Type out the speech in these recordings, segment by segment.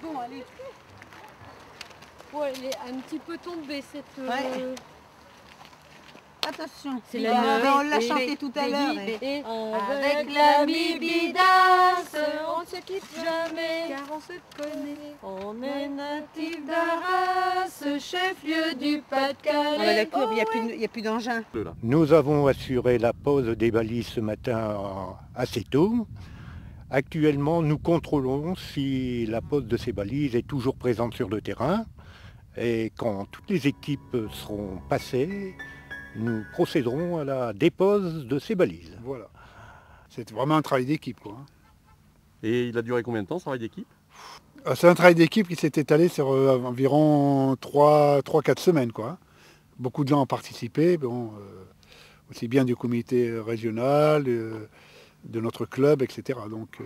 Bon, allez. Ouais, elle est un petit peu tombée cette... Ouais. Attention, C'est la on l'a chanté chanté tout à l'heure. Avec l'ami Bidas, on ne se quitte jamais, car on se connaît. On est natif d'Arras, chef-lieu du Pas-de-Calais. On va la courbe, il n'y a plus d'engin. Nous avons assuré la pose des balises ce matin assez tôt. Actuellement, nous contrôlons si la pose de ces balises est toujours présente sur le terrain. Et quand toutes les équipes seront passées, nous procéderons à la dépose de ces balises. Voilà. C'est vraiment un travail d'équipe, quoi. Et il a duré combien de temps, ce travail d'équipe? C'est un travail d'équipe qui s'est étalé sur environ 3-4 semaines, quoi. Beaucoup de gens ont participé, bon, aussi bien du comité régional, de notre club, etc. Donc,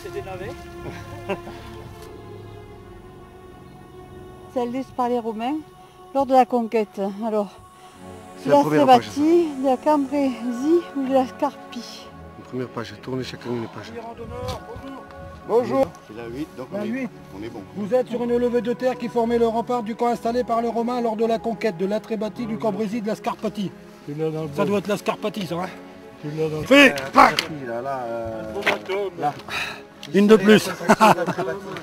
C'est des navets. Celle laissée par les Romains lors de la conquête. Alors, C'est la la première page. Sébati, de la Cambrésie ou de la Scarpie. La première page, tournez chacun une page. bonjour. C'est la 8, donc La 8. on est bon. Vous êtes sur une levée de terre qui formait le rempart du camp installé par les Romains lors de la conquête de l'Atrébati, du Cambrésis, de la Scarpatie. Ça doit être la Scarpatie, ça, hein? Fais clac. Une de plus.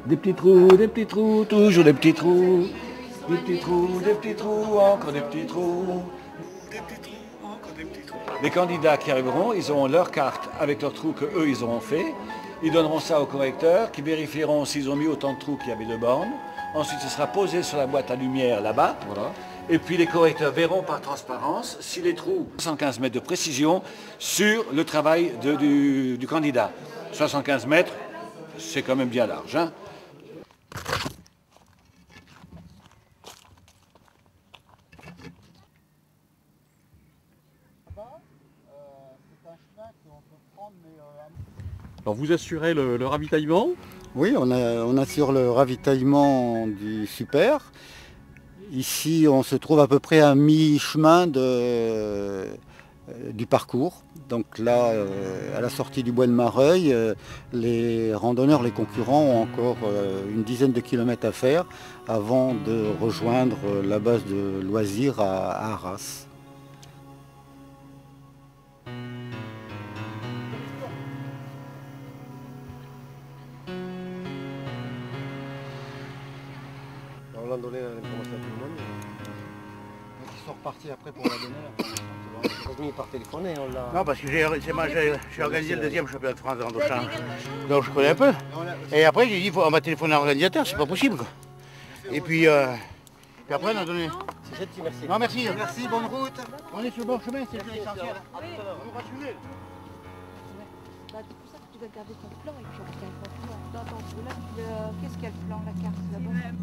Des petits trous, toujours des petits trous. Des petits trous, encore des petits trous. Les candidats qui arriveront, ils auront leur carte avec leurs trous qu'eux, ils auront fait. Ils donneront ça aux correcteurs qui vérifieront s'ils ont mis autant de trous qu'il y avait de bornes. Ensuite, ce sera posé sur la boîte à lumière là-bas. Voilà. Et puis les correcteurs verront par transparence si les trous, 115 mètres de précision sur le travail du candidat. 75 mètres, c'est quand même bien large, hein. Alors vous assurez le ravitaillement? Oui, on assure le ravitaillement du super. Ici, on se trouve à peu près à mi-chemin du parcours. Donc là, à la sortie du bois de Mareuil, les randonneurs, les concurrents ont encore une dizaine de kilomètres à faire avant de rejoindre la base de loisirs à Arras. On l'a donné l'information à tout le monde. Donc ils sont repartis après pour la donner. Ils sont venus par téléphoner, on l'a... Non, parce que j'ai organisé le deuxième championnat de France de randonnée. Donc je connais un peu. Et après j'ai dit, on va téléphoner à l'organisateur, c'est pas possible, quoi. Et puis après on a donné... C'est gentil, merci. Non, merci. Merci, bonne route. On est sur le bon chemin, c'est le plus essentiel. On nous rassure. Bah, c'est pour ça que tu dois garder ton plan et puis on regarde ton plan. Dans ton trou là, qu'est-ce qu'il y a le plan, la carte là-bas?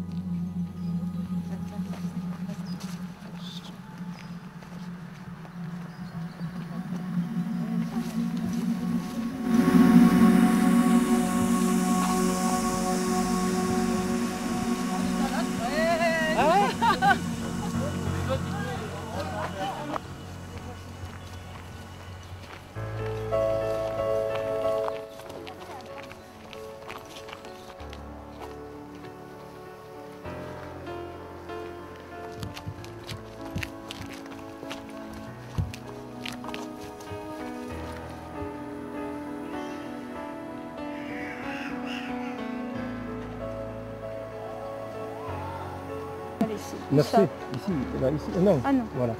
Merci. Ici, là, ici. Non. Ah non. Voilà.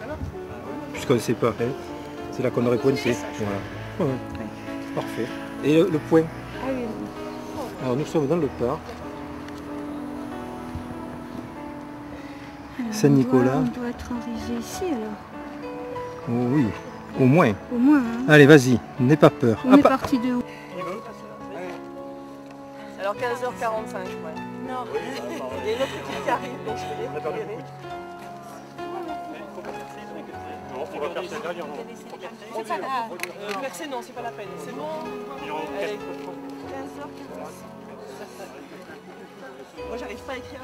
Puisqu'on ne sait pas, c'est là qu'on aurait pointé. Voilà. Ouais. Parfait. Et le point. Ah oui. Alors nous sommes dans le parc. Alors, Saint-Nicolas. On doit être arrivé ici alors. Oui, au moins. Au moins, hein. Allez, vas-y, n'aie pas peur. On est parti de où? Alors 15h45, ouais. Non. Il y a une autre équipe qui arrive, donc je vais les récupérer. C'est pas grave. Percer, non, c'est pas la peine. C'est bon. Allez. 15h46. Moi, j'arrive pas à écrire.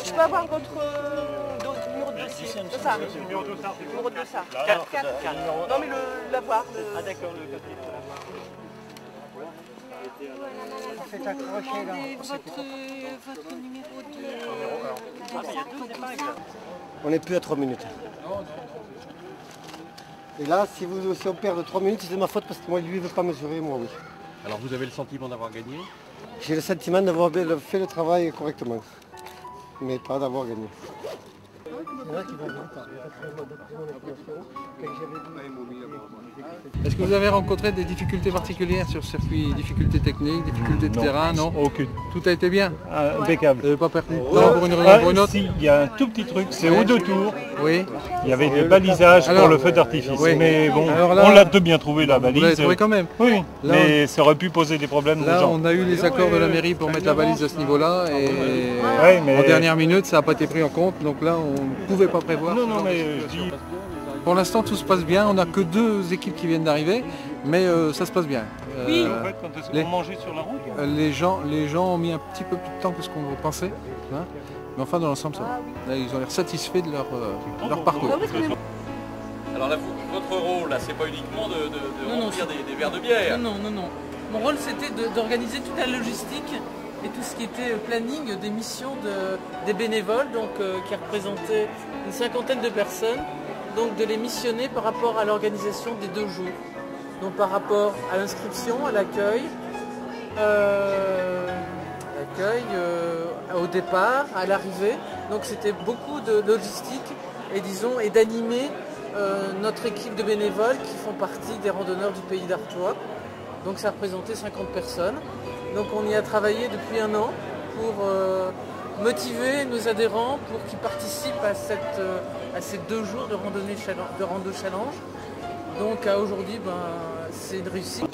Je peux avoir votre numéro de dossier. Ça. Numéro de dossier. Numéro de dossier. 4. Non, mais l'avoir. Ah, d'accord, le papier. Faites accrocher là. Votre numéro de... On n'est plus à 3 minutes. Et là, si on perd de 3 minutes, c'est de ma faute parce que moi, lui, il ne veut pas mesurer, moi, oui. Alors vous avez le sentiment d'avoir gagné? J'ai le sentiment d'avoir fait le travail correctement, mais pas d'avoir gagné. Est-ce que vous avez rencontré des difficultés particulières sur ce circuit? Difficultés techniques, difficultés de terrain, non? Aucune. Tout a été bien? Impeccable. Vous n'avez pas perdu de temps pour une raison ou pour une autre? Si, il y a un tout petit truc, c'est aux 2 tours. Oui. Il y avait des balisages pour le feu d'artifice. Oui. Mais bon, alors là, on l'a bien trouvé la balise. Vous l'avez trouvé quand même? Oui, là, mais ça aurait pu poser des problèmes aux là, gens. on a eu les accords de la mairie pour mettre la balise à ce niveau-là et mais... en dernière minute, ça n'a pas été pris en compte. Donc là, on ne pouvait pas prévoir. Non, mais je dis... Pour l'instant, tout se passe bien. On n'a que 2 équipes qui viennent d'arriver, mais ça se passe bien. Oui. En fait, quand est-ce qu'on mangeait sur la route? Les gens ont mis un petit peu plus de temps que ce qu'on pensait. Hein, mais enfin, dans l'ensemble, ça va. Là, ils ont l'air satisfaits de leur parcours. Alors là, votre rôle, là, c'est pas uniquement de remplir des verres de bière. Non. Mon rôle, c'était d'organiser toute la logistique et tout ce qui était planning des missions des bénévoles, donc qui représentaient une 50aine de personnes, donc de les missionner par rapport à l'organisation des 2 jours. Donc par rapport à l'inscription, à l'accueil, au départ, à l'arrivée. Donc c'était beaucoup de logistique et d'animer notre équipe de bénévoles qui font partie des randonneurs du Pays d'Artois. Donc ça représentait 50 personnes. Donc on y a travaillé depuis 1 an pour motiver nos adhérents pour qu'ils participent à ces 2 jours de rando challenge. Donc aujourd'hui, c'est une réussite.